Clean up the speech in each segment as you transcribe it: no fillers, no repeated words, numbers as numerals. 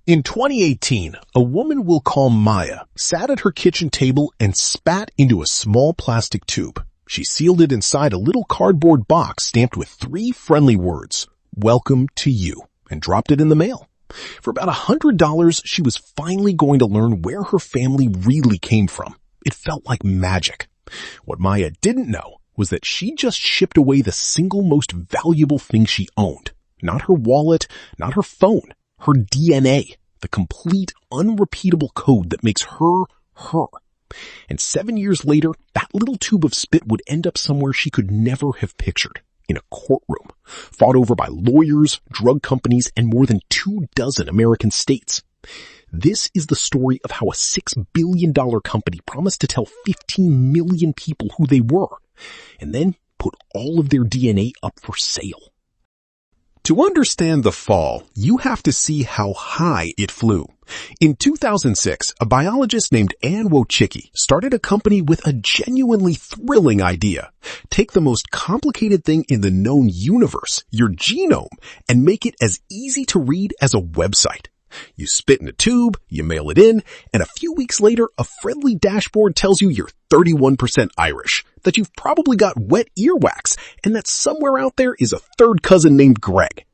In 2018, a woman we'll call Maya sat at her kitchen table and spat into a small plastic tube. She sealed it inside a little cardboard box stamped with 3 friendly words, "Welcome to you," and dropped it in the mail. For about $100, she was finally going to learn where her family really came from. It felt like magic. What Maya didn't know was that she just shipped away the single most valuable thing she owned. Not her wallet, not her phone, her DNA, the complete, unrepeatable code that makes her, her. And 7 years later, that little tube of spit would end up somewhere she could never have pictured. In a courtroom, fought over by lawyers, drug companies, and more than 24 American states. This is the story of how a $6 billion company promised to tell 15 million people who they were, and then put all of their DNA up for sale. To understand the fall, you have to see how high it flew. In 2006, a biologist named Anne Wojcicki started a company with a genuinely thrilling idea. Take the most complicated thing in the known universe, your genome, and make it as easy to read as a website. You spit in a tube, you mail it in, and a few weeks later, a friendly dashboard tells you you're 31% Irish, that you've probably got wet earwax, and that somewhere out there is a third cousin named Greg.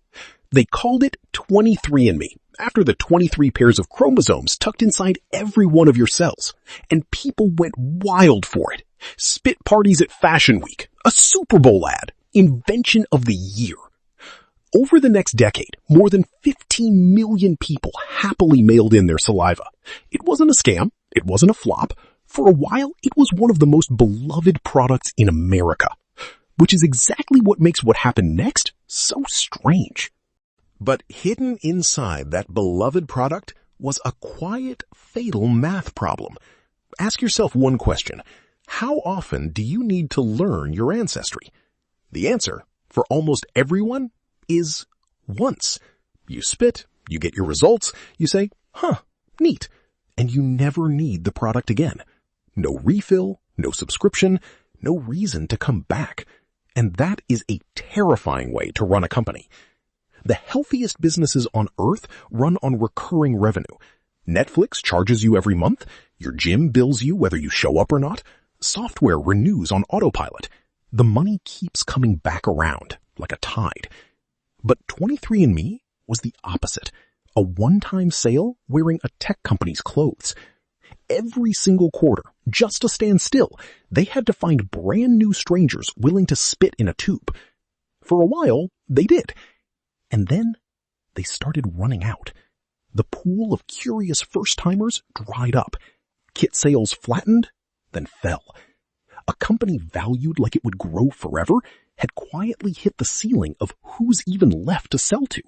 They called it 23andMe, after the 23 pairs of chromosomes tucked inside every one of your cells. And people went wild for it. Spit parties at Fashion Week, a Super Bowl ad, invention of the year. Over the next decade, more than 15 million people happily mailed in their saliva. It wasn't a scam. It wasn't a flop. For a while, it was one of the most beloved products in America, which is exactly what makes what happened next so strange. But hidden inside that beloved product was a quiet, fatal math problem. Ask yourself one question. How often do you need to learn your ancestry? The answer, for almost everyone, is once. You spit, you get your results, you say, neat, and you never need the product again. No refill, no subscription, no reason to come back. And that is a terrifying way to run a company. The healthiest businesses on earth run on recurring revenue. Netflix charges you every month. Your gym bills you whether you show up or not. Software renews on autopilot. The money keeps coming back around like a tide. But 23andMe was the opposite. A one-time sale wearing a tech company's clothes. Every single quarter, just to stand still, they had to find brand new strangers willing to spit in a tube. For a while, they did. And then they started running out. The pool of curious first-timers dried up. Kit sales flattened, then fell. A company valued like it would grow forever had quietly hit the ceiling of who's even left to sell to.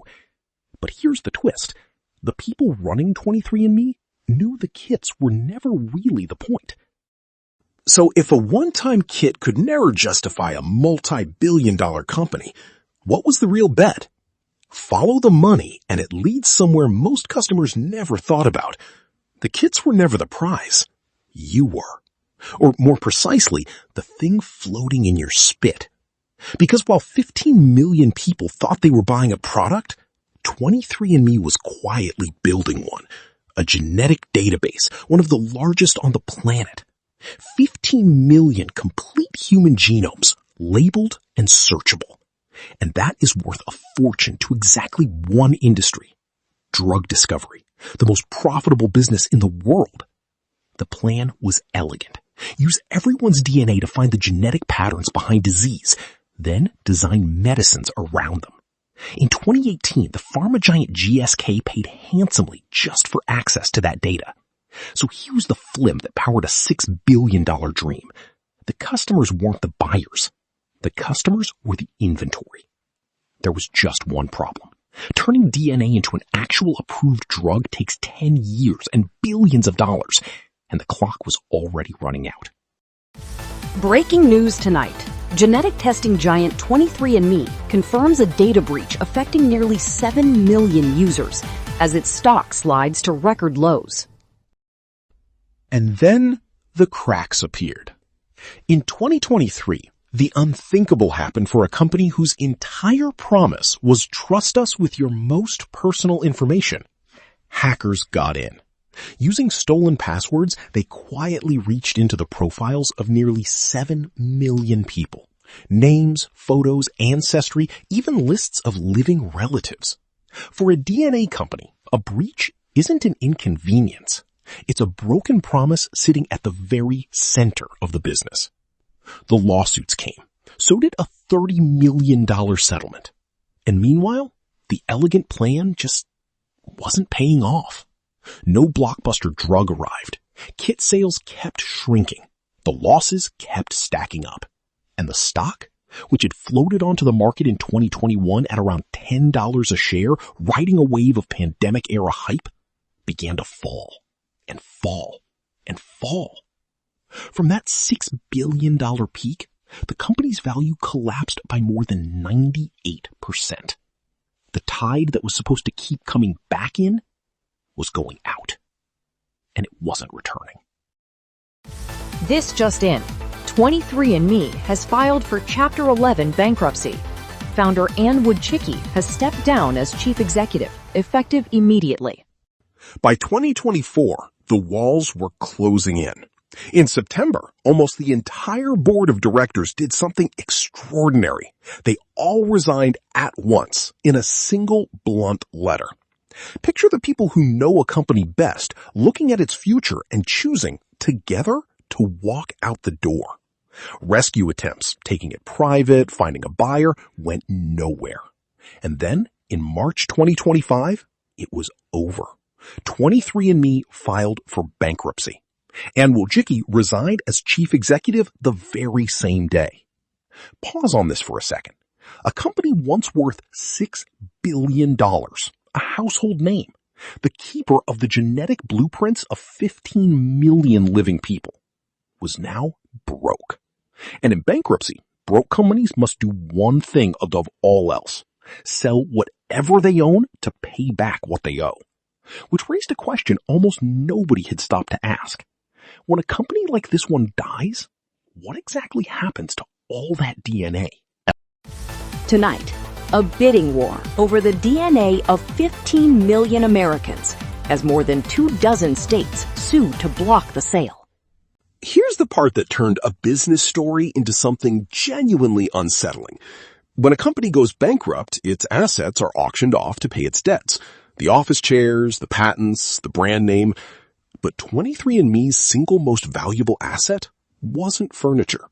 But here's the twist. The people running 23andMe knew the kits were never really the point. So if a one-time kit could never justify a multi-billion-dollar company, what was the real bet? Follow the money and it leads somewhere most customers never thought about. The kits were never the prize. You were. Or more precisely, the thing floating in your spit. Because while 15 million people thought they were buying a product, 23andMe was quietly building one. A genetic database, one of the largest on the planet. 15 million complete human genomes, labeled and searchable. And that is worth a fortune to exactly one industry. Drug discovery. The most profitable business in the world. The plan was elegant. Use everyone's DNA to find the genetic patterns behind disease, then design medicines around them. In 2018, the pharma giant GSK paid handsomely just for access to that data. So here's the flim that powered a $6 billion dream. The customers weren't the buyers. The customers were the inventory. There was just one problem. Turning DNA into an actual approved drug takes 10 years and billions of dollars, and the clock was already running out. Breaking news tonight. Genetic testing giant 23andMe confirms a data breach affecting nearly 7 million users as its stock slides to record lows. And then the cracks appeared. In 2023, the unthinkable happened for a company whose entire promise was trust us with your most personal information. hackers got in. Using stolen passwords, they quietly reached into the profiles of nearly 7 million people. Names, photos, ancestry, even lists of living relatives. For a DNA company, a breach isn't an inconvenience. It's a broken promise sitting at the very center of the business. The lawsuits came. So did a $30 million settlement. And meanwhile, the elegant plan just wasn't paying off. No blockbuster drug arrived. Kit sales kept shrinking. The losses kept stacking up. And the stock, which had floated onto the market in 2021 at around $10 a share, riding a wave of pandemic-era hype, began to fall and fall and fall. From that $6 billion peak, the company's value collapsed by more than 98%. The tide that was supposed to keep coming back in was going out, and it wasn't returning. This just in. 23andMe has filed for Chapter 11 bankruptcy. Founder Ann Wojcicki has stepped down as chief executive, effective immediately. By 2024, the walls were closing in. In September, almost the entire board of directors did something extraordinary. They all resigned at once in a single blunt letter. Picture the people who know a company best looking at its future and choosing together to walk out the door. Rescue attempts, taking it private, finding a buyer, went nowhere. And then, in March 2025, it was over. 23andMe filed for bankruptcy. Ann Wojcicki resigned as chief executive the very same day. Pause on this for a second. A company once worth $6 billion, a household name, the keeper of the genetic blueprints of 15 million living people, was now broke. And in bankruptcy, broke companies must do one thing above all else: sell whatever they own to pay back what they owe. Which raised a question almost nobody had stopped to ask. When a company like this one dies, what exactly happens to all that DNA? Tonight, a bidding war over the DNA of 15 million Americans as more than 24 states sue to block the sale. Here's the part that turned a business story into something genuinely unsettling. When a company goes bankrupt, its assets are auctioned off to pay its debts. The office chairs, the patents, the brand name. But 23andMe's single most valuable asset wasn't furniture.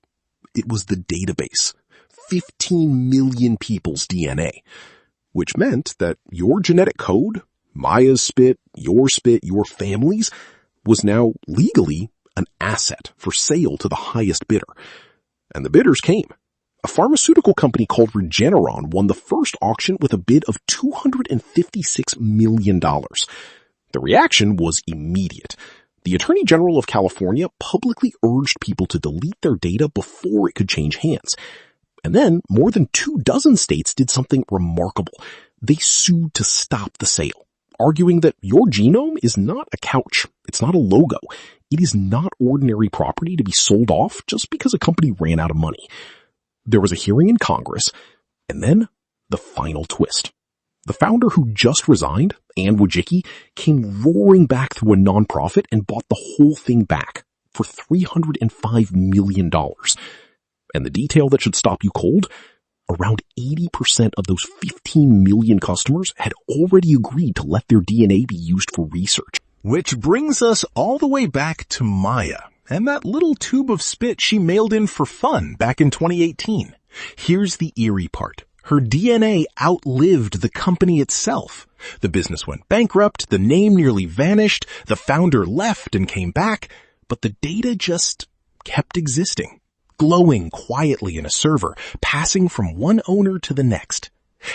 It was the database. 15 million people's DNA. Which meant that your genetic code, Maya's spit, your family's, was now legally an asset for sale to the highest bidder. And the bidders came. A pharmaceutical company called Regeneron won the first auction with a bid of $256 million. The reaction was immediate. The Attorney General of California publicly urged people to delete their data before it could change hands. And then more than 24 states did something remarkable. They sued to stop the sale, arguing that your genome is not a couch. It's not a logo. It is not ordinary property to be sold off just because a company ran out of money. There was a hearing in Congress, and then the final twist. The founder who just resigned, Ann Wojcicki, came roaring back through a nonprofit and bought the whole thing back for $305 million. And the detail that should stop you cold, around 80% of those 15 million customers had already agreed to let their DNA be used for research. Which brings us all the way back to Maya and that little tube of spit she mailed in for fun back in 2018. Here's the eerie part. Her DNA outlived the company itself. The business went bankrupt, the name nearly vanished, the founder left and came back, but the data just kept existing, glowing quietly in a server, passing from one owner to the next.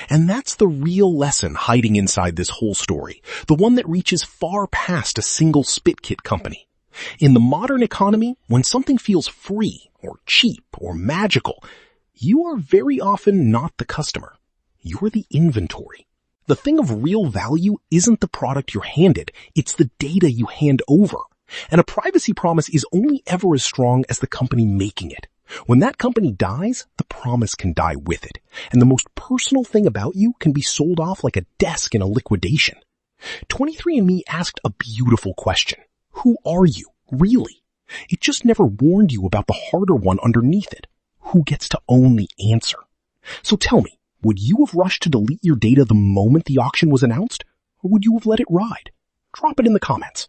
And that's the real lesson hiding inside this whole story, the one that reaches far past a single spit kit company. In the modern economy, when something feels free or cheap or magical, you are very often not the customer. You're the inventory. The thing of real value isn't the product you're handed, it's the data you hand over. And a privacy promise is only ever as strong as the company making it. When that company dies, the promise can die with it. And the most personal thing about you can be sold off like a desk in a liquidation. 23andMe asked a beautiful question. Who are you, really? It just never warned you about the harder one underneath it. Who gets to own the answer? So tell me, would you have rushed to delete your data the moment the auction was announced? Or would you have let it ride? Drop it in the comments.